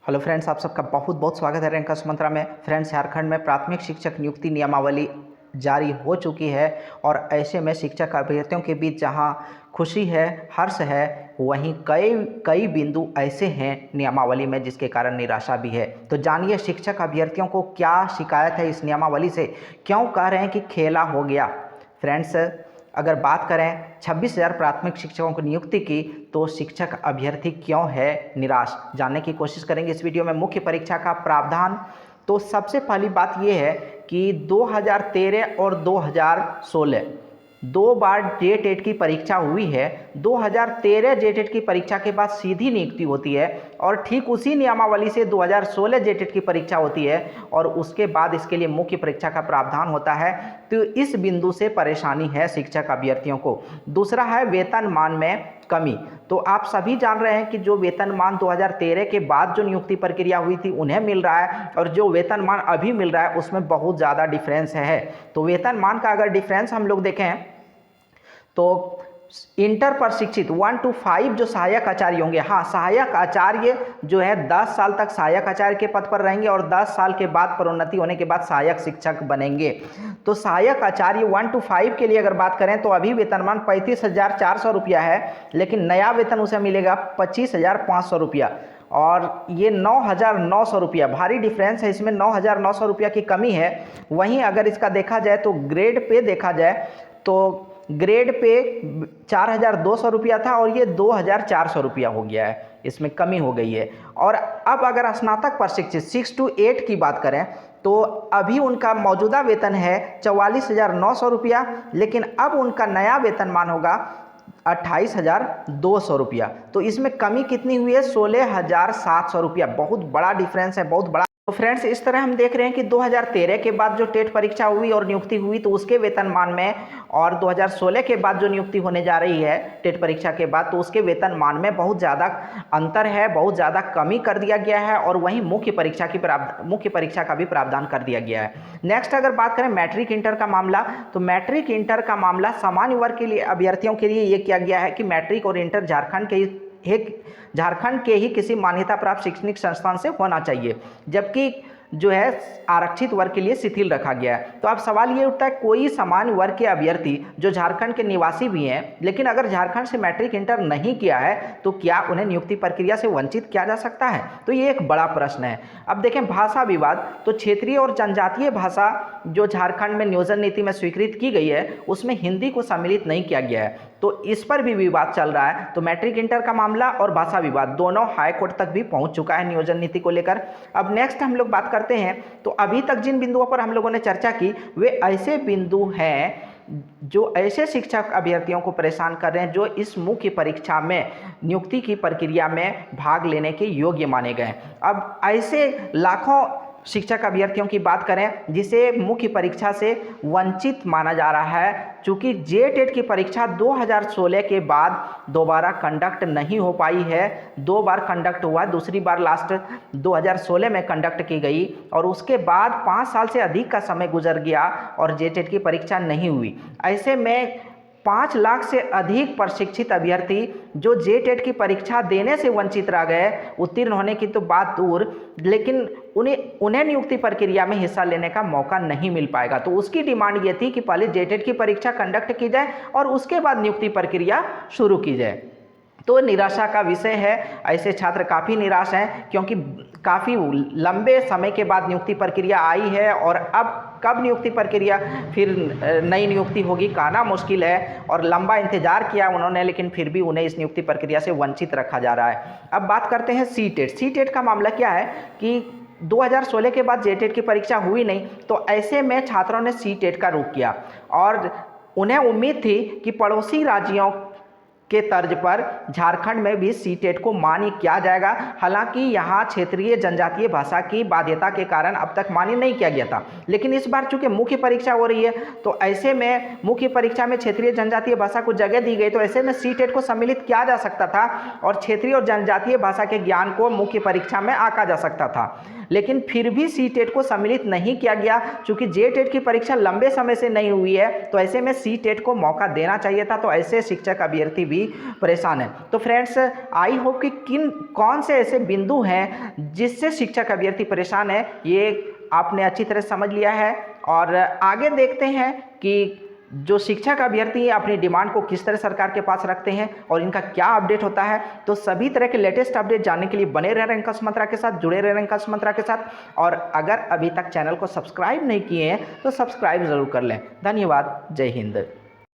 Hello friends, आप सबका बहुत बहुत स्वागत है रैंकर्स मंत्रा में। फ्रेंड्स, झारखंड में प्राथमिक शिक्षक नियुक्ति नियमावली जारी हो चुकी है और ऐसे में शिक्षक अभ्यर्थियों के बीच जहां खुशी है, हर्ष है, वहीं कई कई बिंदु ऐसे हैं नियमावली में जिसके कारण निराशा भी है। तो जानिए शिक्षक अभ्यर्थियों को क्या शिकायत है इस नियमावली से, क्यों कह रहे हैं कि खेला हो गया। फ्रेंड्स, अगर बात करें 26,000 प्राथमिक शिक्षकों की नियुक्ति की, तो शिक्षक अभ्यर्थी क्यों है निराश, जानने की कोशिश करेंगे इस वीडियो में। मुख्य परीक्षा का प्रावधान, तो सबसे पहली बात यह है कि 2013 और 2016 दो बार जेटेट की परीक्षा हुई है। 2013 जेटेट की परीक्षा के बाद सीधी नियुक्ति होती है और ठीक उसी नियमावली से 2016 जेटेट की परीक्षा होती है और उसके बाद इसके लिए मुख्य परीक्षा का प्रावधान होता है। तो इस बिंदु से परेशानी है शिक्षक अभ्यर्थियों को। दूसरा है वेतनमान में कमी। तो आप सभी जान रहे हैं कि जो वेतनमान 2013 के बाद जो नियुक्ति प्रक्रिया हुई थी उन्हें मिल रहा है और जो वेतनमान अभी मिल रहा है उसमें बहुत ज़्यादा डिफरेंस है। तो वेतनमान का अगर डिफरेंस हम लोग देखें तो इंटर प्रशिक्षित 1 to 5 जो सहायक आचार्य होंगे, हाँ, सहायक आचार्य जो है 10 साल तक सहायक आचार्य के पद पर रहेंगे और 10 साल के बाद प्रोन्नति होने के बाद सहायक शिक्षक बनेंगे। तो सहायक आचार्य 1 to 5 के लिए अगर बात करें तो अभी वेतनमान 35,400 रुपया है, लेकिन नया वेतन उसे मिलेगा 25,500 रुपया और ये 9,900 रुपया, भारी डिफरेंस है इसमें, 9,900 रुपया की कमी है। वहीं अगर इसका देखा जाए तो ग्रेड पे देखा जाए तो ग्रेड पे 4,200 रुपया था और ये 2,400 रुपया हो गया है, इसमें कमी हो गई है। और अब अगर स्नातक प्रशिक्षित 6 to 8 की बात करें तो अभी उनका मौजूदा वेतन है 44,900 रुपया, लेकिन अब उनका नया वेतनमान होगा 28,200 रुपया। तो इसमें कमी कितनी हुई है? 16,700 रुपया। बहुत बड़ा डिफरेंस है, बहुत बड़ा। तो फ्रेंड्स, इस तरह हम देख रहे हैं कि 2013 के बाद जो टेट परीक्षा हुई और नियुक्ति हुई तो उसके वेतनमान में, और 2016 के बाद जो नियुक्ति होने जा रही है टेट परीक्षा के बाद तो उसके वेतनमान में बहुत ज़्यादा अंतर है, बहुत ज़्यादा कमी कर दिया गया है। और वहीं मुख्य परीक्षा का भी प्रावधान कर दिया गया है। नेक्स्ट अगर बात करें मैट्रिक इंटर का मामला, तो मैट्रिक इंटर का मामला सामान्य वर्ग के लिए अभ्यर्थियों के लिए ये किया गया है कि मैट्रिक और इंटर झारखंड के ही किसी मान्यता प्राप्त शैक्षणिक संस्थान से होना चाहिए, जबकि जो है आरक्षित वर्ग के लिए शिथिल रखा गया है। तो अब सवाल ये उठता है, कोई सामान्य वर्ग के अभ्यर्थी जो झारखंड के निवासी भी हैं लेकिन अगर झारखंड से मैट्रिक इंटर नहीं किया है तो क्या उन्हें नियुक्ति प्रक्रिया से वंचित किया जा सकता है? तो ये एक बड़ा प्रश्न है। अब देखें भाषा विवाद, तो क्षेत्रीय और जनजातीय भाषा जो झारखंड में नियोजन नीति में स्वीकृत की गई है उसमें हिंदी को सम्मिलित नहीं किया गया है, तो इस पर भी विवाद चल रहा है। तो मैट्रिक इंटर का मामला और भाषा विवाद दोनों हाई कोर्ट तक भी पहुंच चुका है नियोजन नीति को लेकर। अब नेक्स्ट हम लोग बात करते हैं, तो अभी तक जिन बिंदुओं पर हम लोगों ने चर्चा की वे ऐसे बिंदु हैं जो ऐसे शिक्षक अभ्यर्थियों को परेशान कर रहे हैं जो इस मुख्य परीक्षा में नियुक्ति की प्रक्रिया में भाग लेने के योग्य माने गए। अब ऐसे लाखों शिक्षक अभ्यर्थियों की बात करें जिसे मुख्य परीक्षा से वंचित माना जा रहा है, चूँकि जेटेट की परीक्षा 2016 के बाद दोबारा कंडक्ट नहीं हो पाई है। 2 बार कंडक्ट हुआ, दूसरी बार लास्ट 2016 में कंडक्ट की गई और उसके बाद 5 साल से अधिक का समय गुजर गया और जेटेट की परीक्षा नहीं हुई। ऐसे में 5 लाख से अधिक प्रशिक्षित अभ्यर्थी जो जेटेट की परीक्षा देने से वंचित रह गए, उत्तीर्ण होने की तो बात दूर, लेकिन उन्हें नियुक्ति प्रक्रिया में हिस्सा लेने का मौका नहीं मिल पाएगा। तो उसकी डिमांड ये थी कि पहले जेटेट की परीक्षा कंडक्ट की जाए और उसके बाद नियुक्ति प्रक्रिया शुरू की जाए। तो निराशा का विषय है, ऐसे छात्र काफ़ी निराश हैं क्योंकि काफ़ी लंबे समय के बाद नियुक्ति प्रक्रिया आई है और अब कब नियुक्ति प्रक्रिया फिर नई नियुक्ति होगी कहना मुश्किल है। और लंबा इंतजार किया उन्होंने, लेकिन फिर भी उन्हें इस नियुक्ति प्रक्रिया से वंचित रखा जा रहा है। अब बात करते हैं सीटेट का मामला क्या है कि 2016 के बाद जेटेट की परीक्षा हुई नहीं, तो ऐसे में छात्रों ने सीटेट का रुख किया और उन्हें उम्मीद थी कि पड़ोसी राज्यों के तर्ज पर झारखंड में भी सीटेट को मान्य किया जाएगा। हालांकि यहाँ क्षेत्रीय जनजातीय भाषा की बाध्यता के कारण अब तक मान्य नहीं किया गया था, लेकिन इस बार चूंकि मुख्य परीक्षा हो रही है तो ऐसे में मुख्य परीक्षा में क्षेत्रीय जनजातीय भाषा को जगह दी गई, तो ऐसे में सीटेट को सम्मिलित किया जा सकता था और क्षेत्रीय और जनजातीय भाषा के ज्ञान को मुख्य परीक्षा में आंका जा सकता था। लेकिन फिर भी सी टेट को सम्मिलित नहीं किया गया। चूंकि जे टेट की परीक्षा लंबे समय से नहीं हुई है, तो ऐसे में सी टेट को मौका देना चाहिए था। तो ऐसे शिक्षक अभ्यर्थी भी परेशान है। तो फ्रेंड्स, आई होप कि कौन से ऐसे बिंदु हैं जिससे शिक्षक अभ्यर्थी परेशान है, ये आपने अच्छी तरह समझ लिया है। और आगे देखते हैं कि जो शिक्षक अभ्यर्थी अपनी डिमांड को किस तरह सरकार के पास रखते हैं और इनका क्या अपडेट होता है। तो सभी तरह के लेटेस्ट अपडेट जानने के लिए बने रह रहे अंकश मंत्रा के साथ, जुड़े रह रहे अंकश मंत्रा के साथ। और अगर अभी तक चैनल को सब्सक्राइब नहीं किए हैं तो सब्सक्राइब जरूर कर लें। धन्यवाद। जय हिंद।